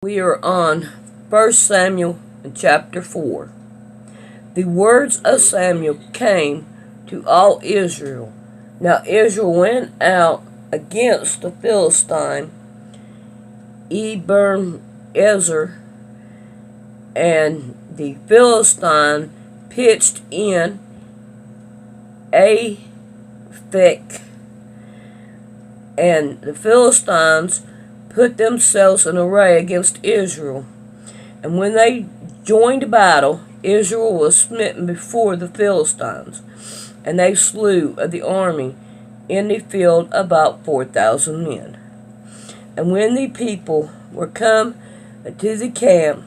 We are on 1 Samuel chapter 4. The words of Samuel came to all Israel. Now Israel went out against the Philistine, Ebenezer, and the Philistine pitched in Aphek, and the Philistines put themselves in array against Israel. And when they joined battle, Israel was smitten before the Philistines, and they slew of the army in the field about 4,000 men. And when the people were come to the camp,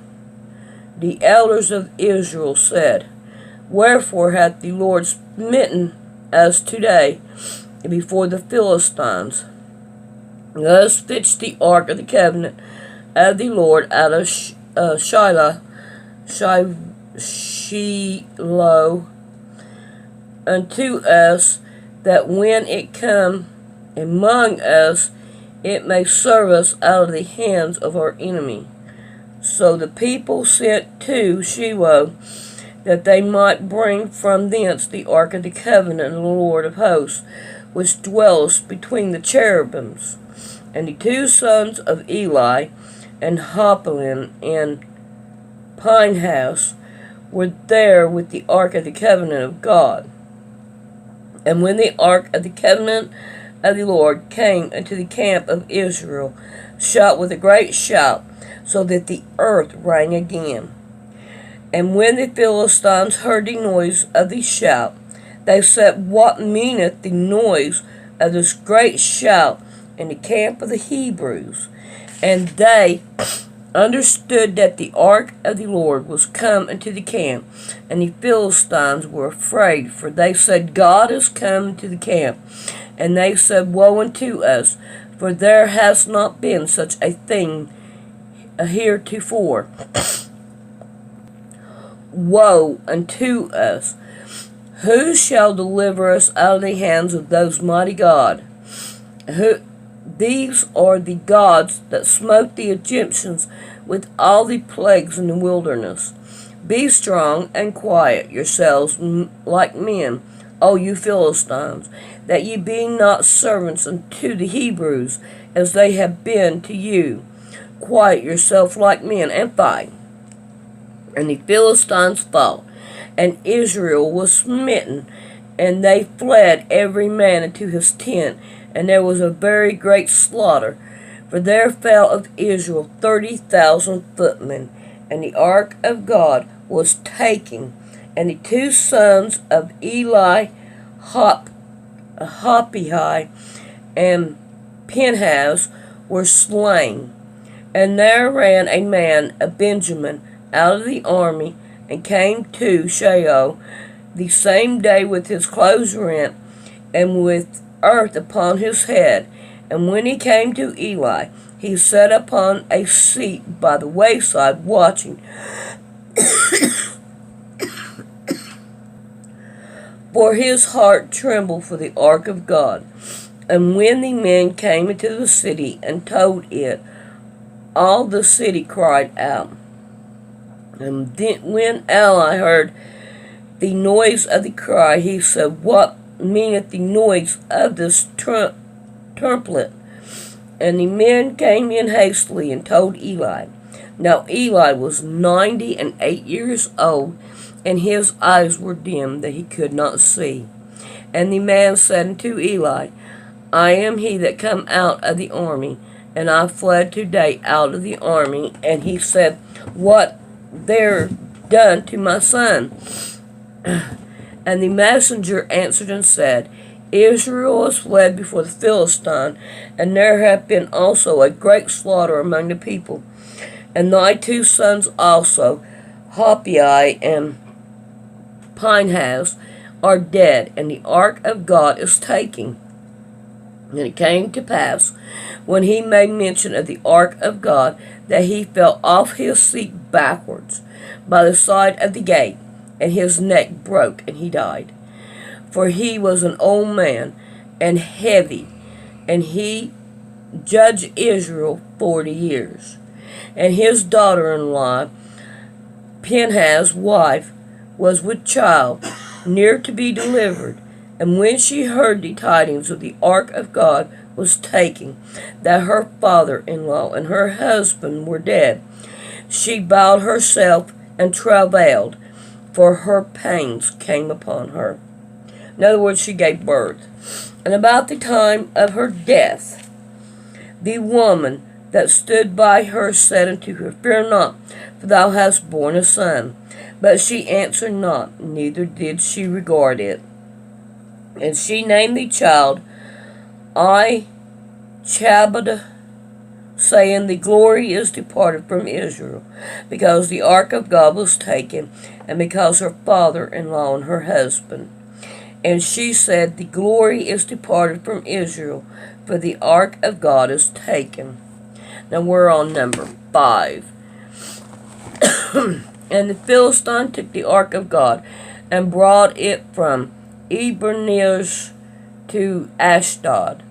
the elders of Israel said, Wherefore hath the Lord smitten us today before the Philistines? Let us fetch the ark of the covenant of the Lord out of Shiloh unto us, that when it come among us, it may serve us out of the hands of our enemy. So the people sent to Shiloh, that they might bring from thence the ark of the covenant of the Lord of hosts, which dwelleth between the cherubims. And the two sons of Eli, and Hophni and Phinehas, were there with the ark of the covenant of God. And when the ark of the covenant of the Lord came into the camp of Israel, shout with a great shout, so that the earth rang again. And when the Philistines heard the noise of the shout, they said, What meaneth the noise of this great shout in the camp of the Hebrews? And they understood that the ark of the Lord was come into the camp, and the Philistines were afraid, for they said, God is come to the camp. And they said, Woe unto us, for there has not been such a thing heretofore. Woe unto us! Who shall deliver us out of the hands of those mighty God? These are the gods that smote the Egyptians with all the plagues in the wilderness. Be strong and quiet yourselves like men, O you Philistines, that ye be not servants unto the Hebrews, as they have been to you. Quiet yourself like men, and fight. And the Philistines fought, and Israel was smitten, and they fled every man into his tent, and there was a very great slaughter. For there fell of Israel 30,000 footmen, and the ark of God was taken, and the two sons of Eli, Hophni and Phinehas, were slain. And there ran a man of Benjamin out of the army, and came to Shiloh the same day with his clothes rent, and with earth upon his head. And when he came to Eli, he sat upon a seat by the wayside, watching. For his heart trembled for the ark of God. And when the men came into the city and told it, all the city cried out. And when Eli heard the noise of the cry, he said, What meaneth the noise of this trumpet? And the men came in hastily and told Eli. Now Eli was 98 years old, and his eyes were dim, that he could not see. And the man said unto Eli, I am he that come out of the army, and I fled today out of the army. And he said, What there done to my son? And the messenger answered and said, Israel is fled before the Philistine, and there hath been also a great slaughter among the people. And thy two sons also, Hophni and Phinehas, are dead, and the ark of God is taken. And it came to pass, when he made mention of the ark of God, that he fell off his seat backwards by the side of the gate, and his neck broke, and he died. For he was an old man, and heavy, and he judged Israel 40 years. and his daughter-in-law, Phinehas' wife, was with child, near to be delivered. And when she heard the tidings of the ark of God was taken, that her father-in-law and her husband were dead, she bowed herself and travailed, for her pains came upon her. In other words, she gave birth. And about the time of her death, the woman that stood by her said unto her, Fear not, for thou hast borne a son. But she answered not, neither did she regard it. And she named the child Ichabod, saying, The glory is departed from Israel, because the ark of God was taken, and because her father-in-law and her husband. And she said, The glory is departed from Israel, for the ark of God is taken. Now we're on number 5. And the Philistine took the ark of God, and brought it from Ebenezer to Ashdod.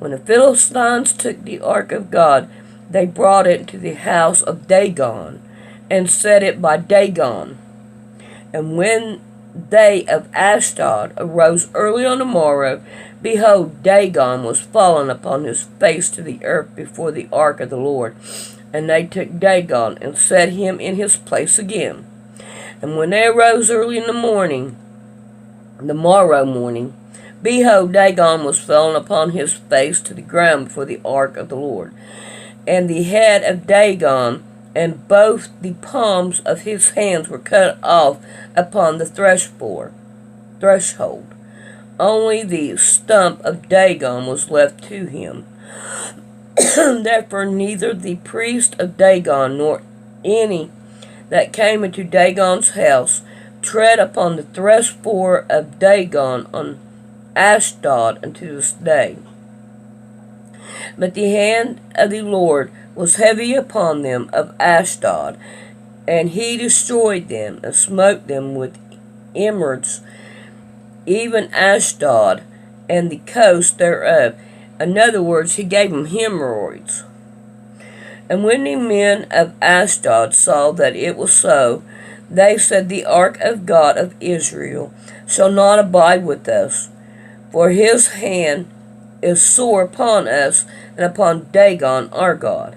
When the Philistines took the ark of God, they brought it to the house of Dagon, and set it by Dagon. And when they of Ashdod arose early on the morrow, behold, Dagon was fallen upon his face to the earth before the ark of the Lord. And they took Dagon, and set him in his place again. And when they arose early in the morrow morning, behold, Dagon was fallen upon his face to the ground before the ark of the Lord. And the head of Dagon and both the palms of his hands were cut off upon the threshold. Only the stump of Dagon was left to him. Therefore neither the priest of Dagon nor any that came into Dagon's house tread upon the threshold of Dagon on Ashdod unto this day. But the hand of the Lord was heavy upon them of Ashdod, and he destroyed them, and smote them with emerods, even Ashdod, and the coast thereof. In other words, he gave them hemorrhoids. And when the men of Ashdod saw that it was so, they said, The ark of God of Israel shall not abide with us, for his hand is sore upon us and upon Dagon our God.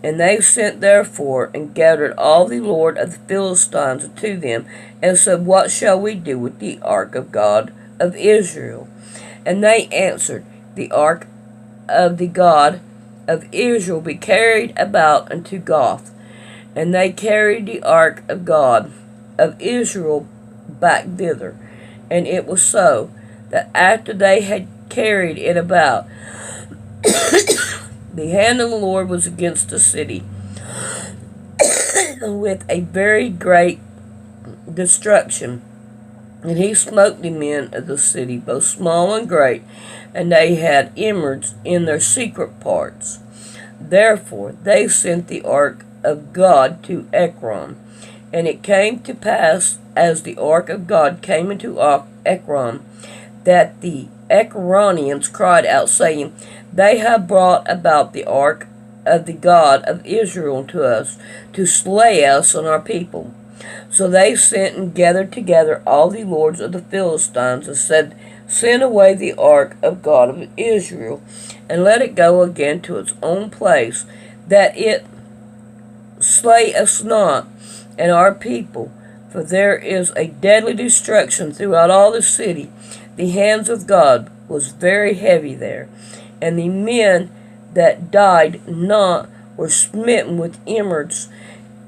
And they sent therefore and gathered all the Lord of the Philistines to them, and said, What shall we do with the ark of God of Israel? And they answered, The ark of the God of Israel be carried about unto Goth. And they carried the ark of God of Israel back thither. And it was so, that after they had carried it about, the hand of the Lord was against the city, with a very great destruction. And he smote the men of the city, both small and great, and they had emerods in their secret parts. Therefore they sent the ark of God to Ekron. And it came to pass, as the ark of God came into Ekron, that the Ekronians cried out, saying, They have brought about the ark of the God of Israel to us, to slay us and our people. So they sent and gathered together all the lords of the Philistines, and said, Send away the ark of God of Israel, and let it go again to its own place, that it slay us not and our people, for there is a deadly destruction throughout all the city. The hands of God was very heavy there, and the men that died not were smitten with emerods,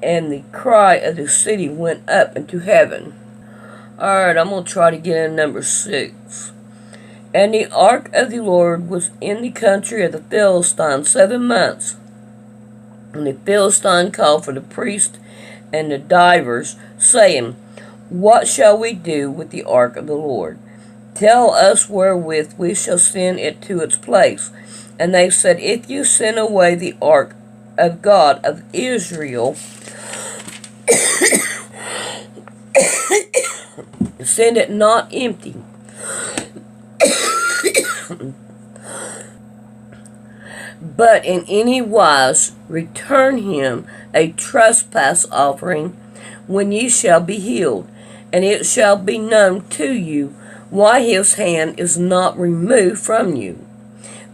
and the cry of the city went up into heaven. Alright, I'm going to try to get in number 6. And the ark of the Lord was in the country of the Philistines 7 months. And the Philistine called for the priest and the divers, saying, What shall we do with the ark of the Lord? Tell us wherewith we shall send it to its place. And they said, If you send away the ark of God of Israel, send it not empty, but in any wise return him a trespass offering, when ye shall be healed, and it shall be known to you why his hand is not removed from you.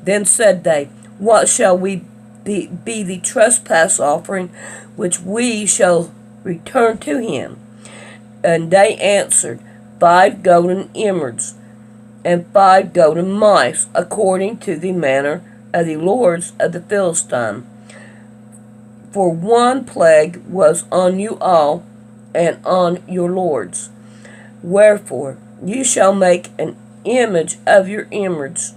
Then said they, What shall be the trespass offering which we shall return to him? And they answered, 5 golden emeralds, and 5 golden mice, according to the manner of the lords of the Philistine. For one plague was on you all, and on your lords. Wherefore you shall make an image of your emeralds,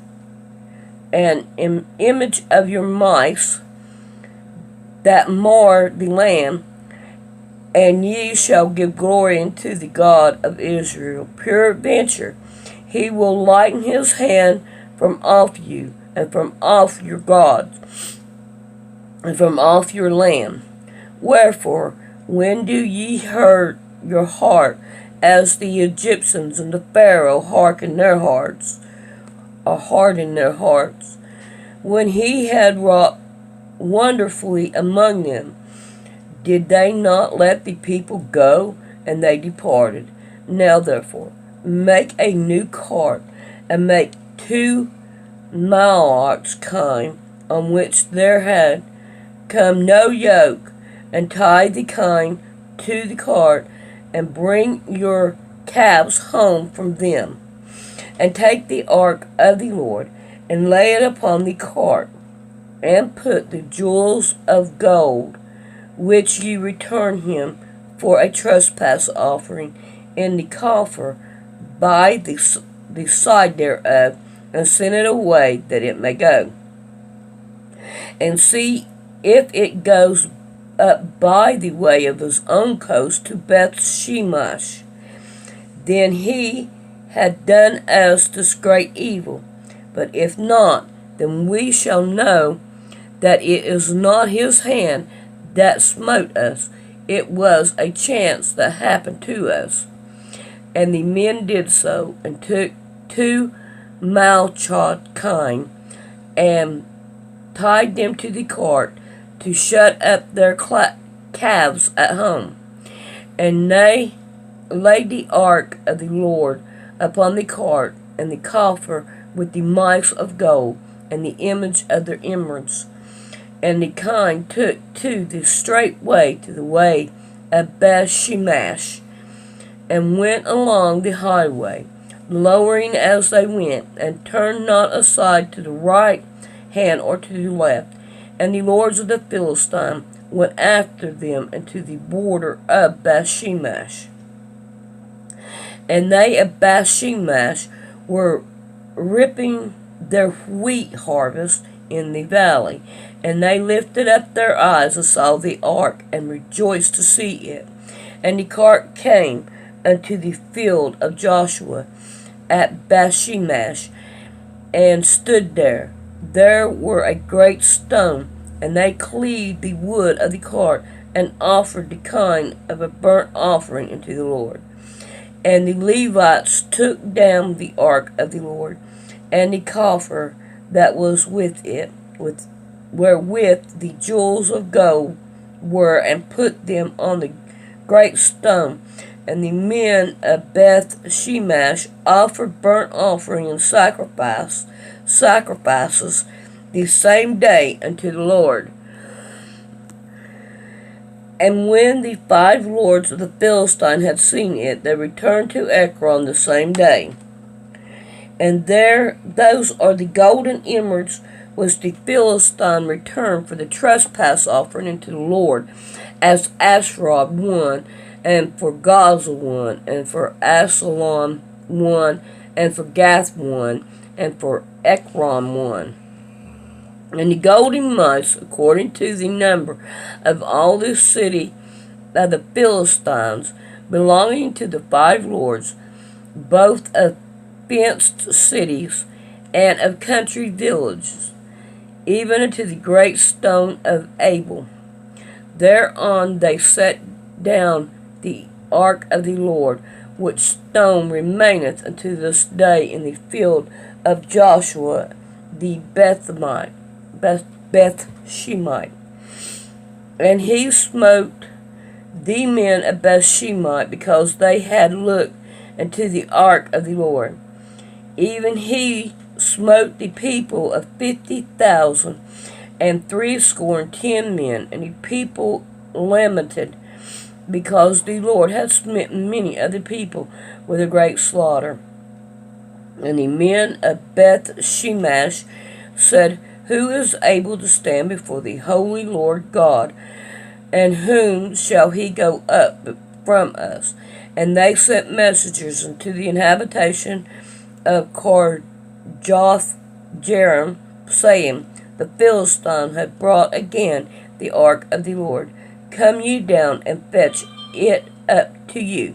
and an image of your mice that mar the land, and ye shall give glory unto the God of Israel. Peradventure he will lighten his hand from off you, and from off your gods, and from off your land. Wherefore, when do ye hurt your heart, as the Egyptians and the Pharaoh harden their hearts, when he had wrought wonderfully among them? Did they not let the people go, and they departed? Now therefore, make a new cart, and make 2 malocks kine, on which there had come no yoke, and tie the kine to the cart, and bring your calves home from them. And take the ark of the Lord, and lay it upon the cart, and put the jewels of gold, which ye return him for a trespass offering, in the coffer by the side thereof, and send it away that it may go. And see if it goes up by the way of his own coast to Beth Shemesh. Then he had done us this great evil. But if not, then we shall know that it is not his hand that smote us. It was a chance that happened to us. And the men did so, and took 2 malchot kine, and tied them to the cart, to shut up their calves at home. And they laid the ark of the Lord upon the cart, and the coffer with the mice of gold, and the image of their emeralds. And the kine took to the straight way to the way of Beth Shemesh, and went along the highway, lowering as they went, and turned not aside to the right hand or to the left. And the lords of the Philistine went after them into the border of Beth Shemesh. And they of Beth Shemesh were reaping their wheat harvest in the valley. And they lifted up their eyes and saw the ark, and rejoiced to see it. And the cart came unto the field of Joshua at Beth Shemesh, and stood there. There were a great stone, and they cleaved the wood of the cart, and offered the kine of a burnt offering unto the Lord. And the Levites took down the ark of the Lord, and the coffer that was with it, wherewith the jewels of gold were, and put them on the great stone. And the men of Beth Shemesh offered burnt offering and sacrifices the same day unto the Lord. And when the 5 lords of the Philistine had seen it, they returned to Ekron the same day. And there those are the golden emeralds which the Philistine returned for the trespass offering unto the Lord, as Asherah 1, and for Gaza 1, and for Askelon 1, and for Gath 1, and for Ekron 1. And the golden mice, according to the number of all the city of the Philistines, belonging to the 5 lords, both of fenced cities and of country villages, even unto the great stone of Abel. Thereon they set down the ark of the Lord, which stone remaineth unto this day in the field of Joshua the Beth-Shemite. And he smote the men of Beth-Shemite, because they had looked into the ark of the Lord. Even he smote the people of 50,000 and 60 men, and the people lamented, because the Lord had smitten many of the people with a great slaughter. And the men of Beth-Shemesh said, Who is able to stand before the holy Lord God? And whom shall he go up from us? And they sent messengers unto the inhabitation of Kirjath-jearim, saying, The Philistine hath brought again the ark of the Lord. Come ye down and fetch it up to you.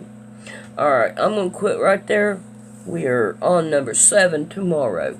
Alright, I'm going to quit right there. We are on number 7 tomorrow.